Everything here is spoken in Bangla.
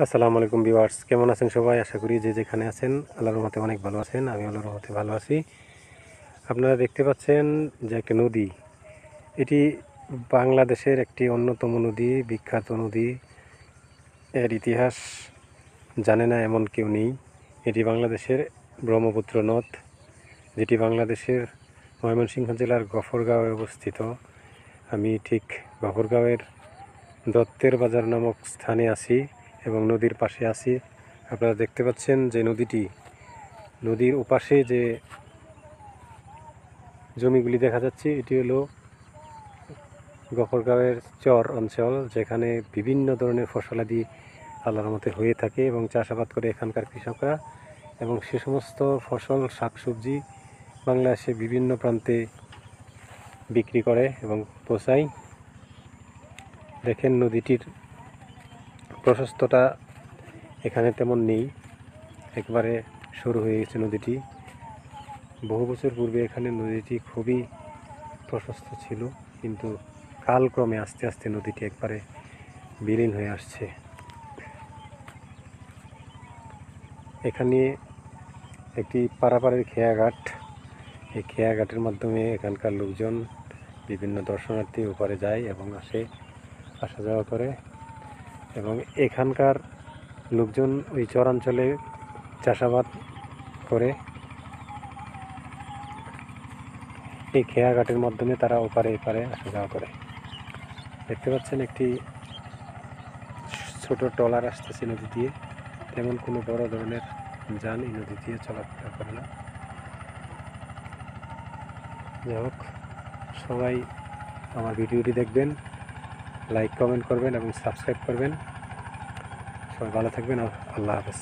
আসসালামু আলাইকুম ভিউয়ার্স, কেমন আছেন সবাই? আশা করি যে যেখানে আছেন আল্লাহর রহমতে অনেক ভালো আছেন। আমি আল্লাহর রহমতে ভালো আছি। আপনারা দেখতে পাচ্ছেন যে একটা নদী, এটি বাংলাদেশের একটি অন্যতম নদী, বিখ্যাত নদী। এর ইতিহাস জানে না এমন কেউ নেই। এটি বাংলাদেশের ব্রহ্মপুত্র নদ, যেটি বাংলাদেশের ময়মনসিংহ জেলার গফরগাঁওয়ে অবস্থিত। আমি ঠিক গফরগাঁওয়ের দত্তের বাজার নামক স্থানে আছি এবং নদীর পাশে আছি। আপনারা দেখতে পাচ্ছেন যে নদীর ওপাশে যে জমিগুলি দেখা যাচ্ছে, এটি হলো গফরগাঁওয়ের চর অঞ্চল, যেখানে বিভিন্ন ধরনের ফসলাদি আল্লাহর মতে হয়ে থাকে এবং চাষাবাদ করে এখানকার কৃষকরা, এবং সে সমস্ত ফসল শাকসবজি বাংলাদেশে বিভিন্ন প্রান্তে বিক্রি করে এবং পৌঁছায়। দেখেন নদীটির প্রশস্ততা এখানে তেমন নেই, একবারে শুরু হয়ে গেছে নদীটি। বহু বছর পূর্বে এখানে নদীটি খুবই প্রশস্ত ছিল, কিন্তু কালক্রমে আস্তে আস্তে নদীটি একবারে বিলীন হয়ে আসছে। এখানে একটি পারাপারের খেয়াঘাট, এই খেয়াঘাটের মাধ্যমে এখানকার লোকজন বিভিন্ন দর্শনার্থী ওপারে যায় এবং আসা যাওয়া করে, এবং এখানকার লোকজন ওই চরাঞ্চলে চাষাবাদ করে। এই খেয়াঘাটের মাধ্যমে তারা ওপারে এপারে আসা যাওয়া করে। দেখতে পাচ্ছেন একটি ছোট ট্রলার আসতেছে নদী দিয়ে, তেমন কোনো বড় ধরনের যান এই নদী দিয়ে চলাফেরা করে না। যাই হোক, সবাই আমার ভিডিওটি দেখবেন, লাইক কমেন্ট করবেন এবং সাবস্ক্রাইব করবেন। সবাই ভালো থাকবেন। আল্লাহ হাফেজ।